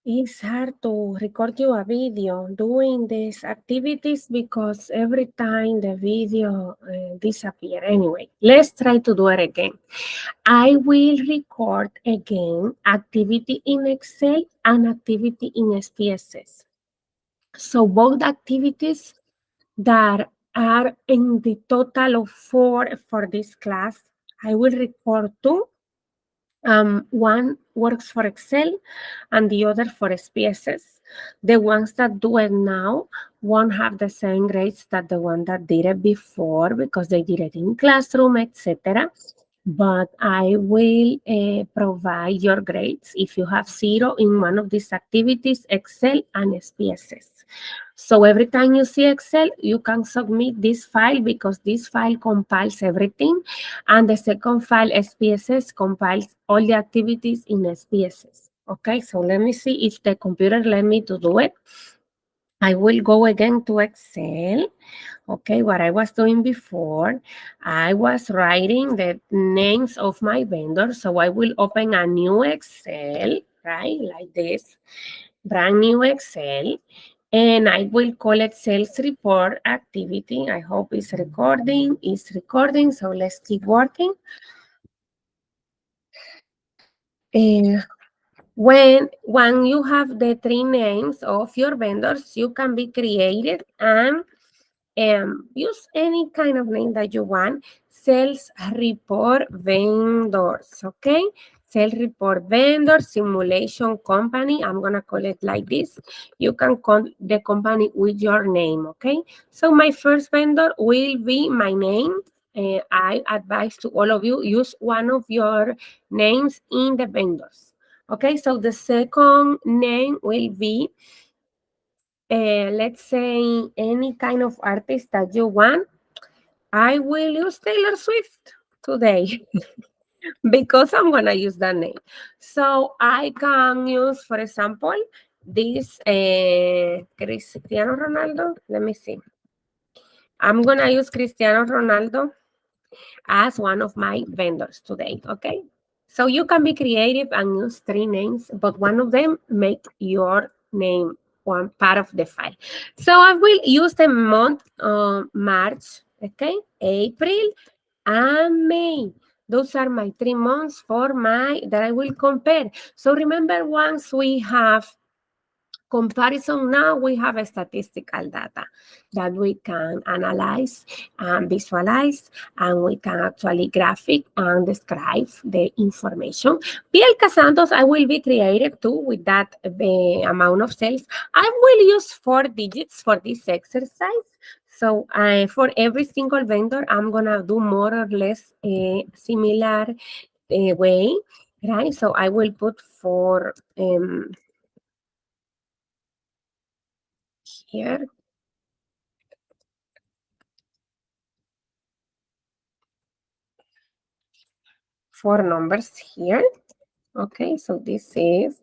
It's hard to record you a video doing these activities because every time the video disappear. Anyway, let's try to do it again. I will record again activity in Excel and activity in SPSS. So both activities that are in the total of 4 for this class, I will record two. One works for Excel and the other for SPSS. The ones that do it now won't have the same grades that the one that did it before because they did it in classroom, etc. But I will provide your grades if you have 0 in one of these activities, Excel and SPSS. So every time you see Excel, you can submit this file because this file compiles everything. And the second file, SPSS, compiles all the activities in SPSS. Okay, so let me see if the computer let me to do it. I will go again to Excel. Okay, what I was doing before, I was writing the names of my vendors. So I will open a new Excel, right, like this, brand new Excel. And I will call it sales report activity. I hope it's recording. It's recording, so let's keep working. Uh, when you have the 3 names of your vendors, you can be creative and use any kind of name that you want. Sales report vendors, okay? Sales report vendor simulation company. I'm gonna call it like this. You can call the company with your name, okay? So my first vendor will be my name. I advise to all of you, use one of your names in the vendors. Okay, so the second name will be let's say any kind of artist that you want. I will use Taylor Swift today because I'm gonna use that name. So I can use, for example, this Cristiano Ronaldo. Let me see. I'm gonna use Cristiano Ronaldo as one of my vendors today, okay? So you can be creative and use 3 names, but one of them make your name one part of the file. So I will use the month March, okay, April, and May. Those are my 3 months for my that I will compare. So remember, once we have comparison, now we have a statistical data that we can analyze and visualize, and we can actually graphic and describe the information. PL Santos, I will be creative too with that amount of cells. I will use 4 digits for this exercise. So for every single vendor, I'm gonna do more or less a similar way, right? So I will put 4 here. 4 numbers here. Okay, so this is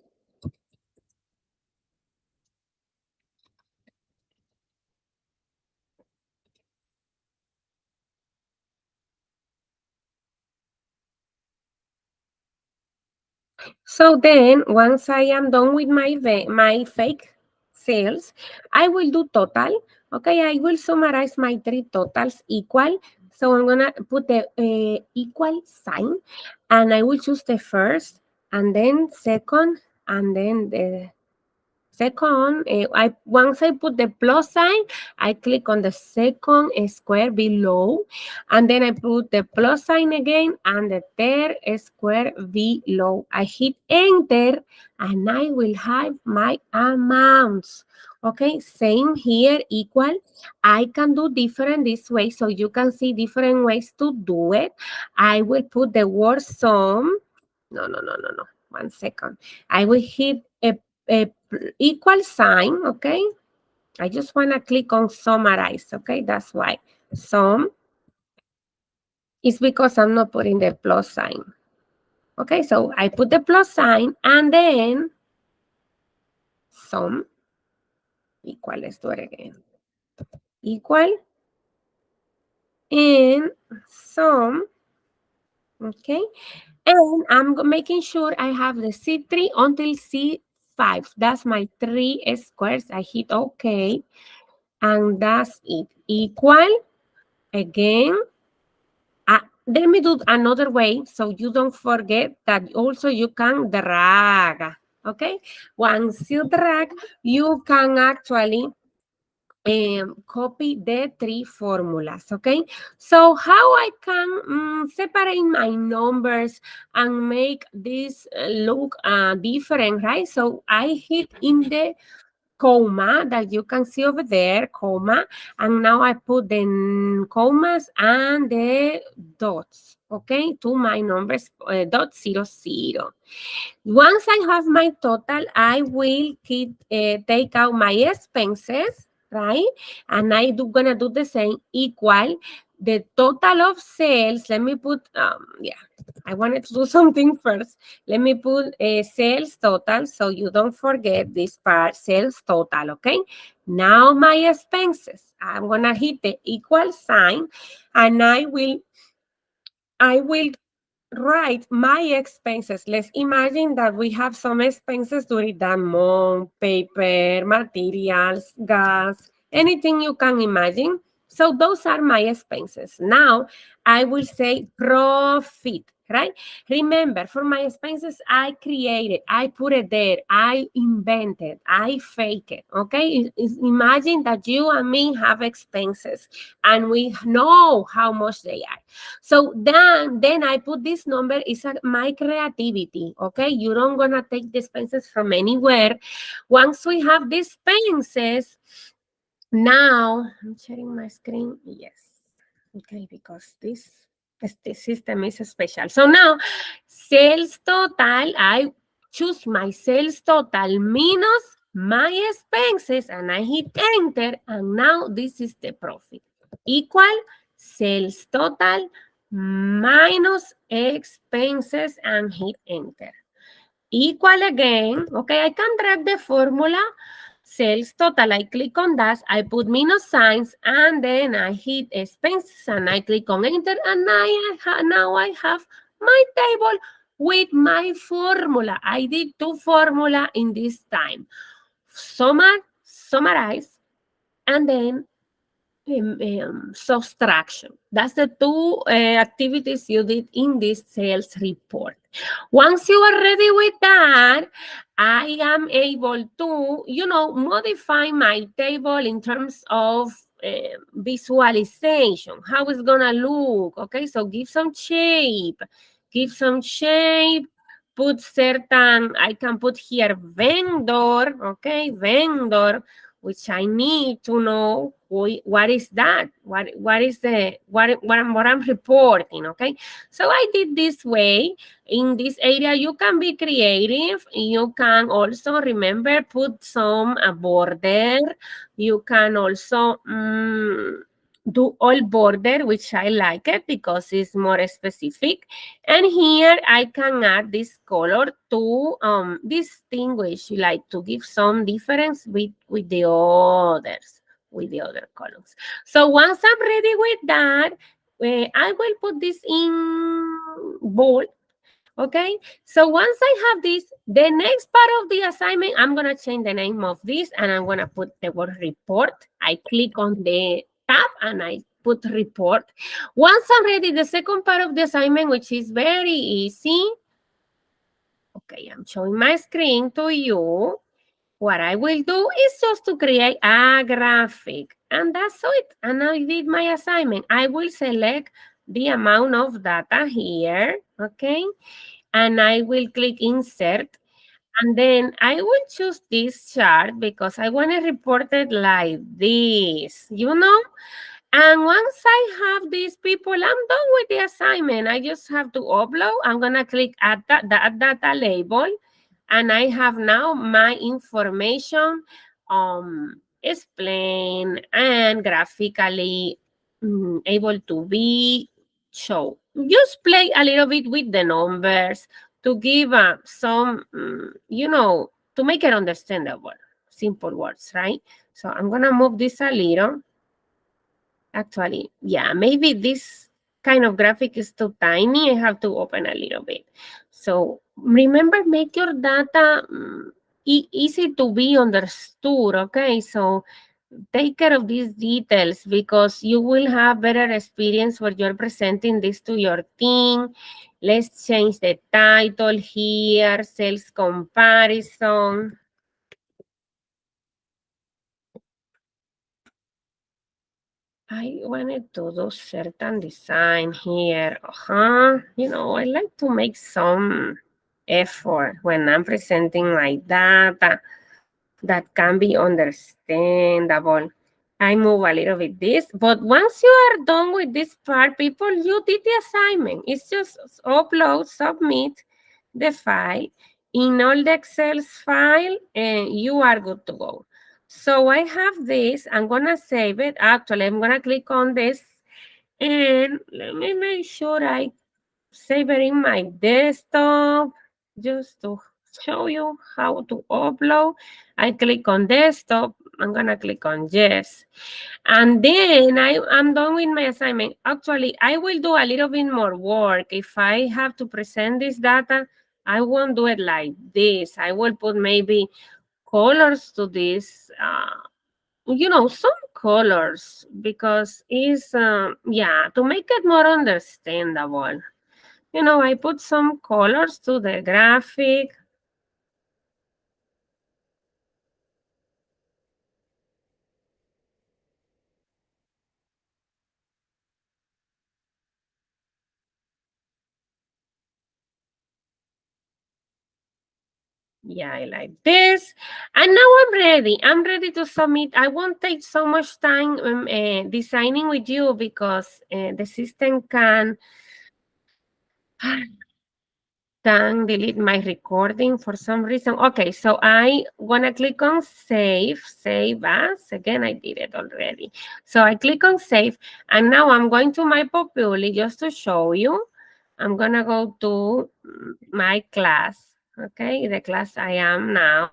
so then once I am done with my fake sales, I will do total. Okay, I will summarize my 3 totals equal. So I'm gonna put the equal sign, and I will choose the first, and then second, and then the second, once I put the plus sign, I click on the second square below, and then I put the plus sign again and the third square below. I hit enter, and I will have my amounts. Okay, same here, equal. I can do different this way, so you can see different ways to do it. I will put the word sum. No. 1 second. I will hit a equal sign, okay? I just want to click on summarize, okay? That's why. Sum is because I'm not putting the plus sign. Okay, so I put the plus sign and then sum equal. Let's do it again. Equal and sum, okay? And I'm making sure I have the C3 until C5. 5. That's my 3 squares. I hit OK. And that's it. Equal, again, let me do another way so you don't forget that also you can drag, okay? Once you drag, you can actually copy the 3 formulas, okay? So how I can separate my numbers and make this look different, right? So I hit in the comma that you can see over there, comma, and now I put the commas and the dots, okay, to my numbers, dot 00. Once I have my total, I will take out my expenses, right? And gonna do the same, equal the total of sales. Let me put, I wanted to do something first. Let me put a sales total so you don't forget this part, sales total, okay? Now my expenses, I'm gonna hit the equal sign and I will write my expenses. Let's imagine that we have some expenses during that month, paper, materials, gas, anything you can imagine. So those are my expenses. Now I will say profit, right? Remember, for my expenses, I created, I put it there, I invented, I fake it, okay? Imagine that you and me have expenses and we know how much they are. So then I put this number is my creativity, okay? You don't gonna take the expenses from anywhere. Once we have the expenses, now I'm sharing my screen. Yes, okay, because this system is special. So now sales total, I choose my sales total minus my expenses and I hit enter and now this is the profit. Equal sales total minus expenses and hit enter. Equal again, okay, I can drag the formula, sales total, I click on that, I put minus signs, and then I hit expenses, and I click on enter, and now I have my table with my formula. I did 2 formula in this time. Summarize, and then subtraction. That's the 2 activities you did in this sales report. Once you are ready with that, I am able to, modify my table in terms of visualization, how it's gonna look, okay? So give some shape, put certain, I can put here vendor, okay, vendor, which I need to know what is that, what I'm reporting, okay? So I did this way. In this area, you can be creative. You can also, remember, put some border. You can also do all border, which I like it because it's more specific. And here I can add this color to distinguish, like to give some difference with the others, with the other columns. So once I'm ready with that, I will put this in bold. Okay, so once I have this, the next part of the assignment, I'm going to change the name of this and I'm going to put the word report. I click on the tab and I put report. Once I'm ready, the second part of the assignment, which is very easy. Okay, I'm showing my screen to you. What I will do is just to create a graphic, and that's it. And I did my assignment. I will select the amount of data here, okay? And I will click insert. And then I will choose this chart because I want to report it like this, And once I have these people, I'm done with the assignment. I just have to upload. I'm going to click add that data label. And I have now my information explained and graphically able to be shown. Just play a little bit with the numbers to give some, to make it understandable. Simple words, right? So I'm going to move this a little. Actually, yeah, maybe this kind of graphic is too tiny. I have to open a little bit. So remember, make your data easy to be understood. Okay, so take care of these details because you will have better experience when you're presenting this to your team. Let's change the title here, sales comparison. I wanted to do certain design here. I like to make some effort when I'm presenting my data that can be understandable. I move a little bit this, but once you are done with this part, people, you did the assignment. It's just upload, submit the file in all the Excel's file, and you are good to go. So I have this. I'm gonna save it. Actually, I'm gonna click on this, and let me make sure I save it in my desktop just to show you how to upload. I click on desktop. I'm gonna click on yes. And then I'm done with my assignment. Actually, I will do a little bit more work. If I have to present this data, I won't do it like this. I will put maybe colors to this, some colors because it's, yeah, to make it more understandable. I put some colors to the graphic. Yeah, I like this. And now I'm ready. I'm ready to submit. I won't take so much time designing with you because the system can delete my recording for some reason. Okay, so I want to click on save as. Again, I did it already. So I click on save, and now I'm going to my Populi just to show you. I'm going to go to my class, okay, the class I am now.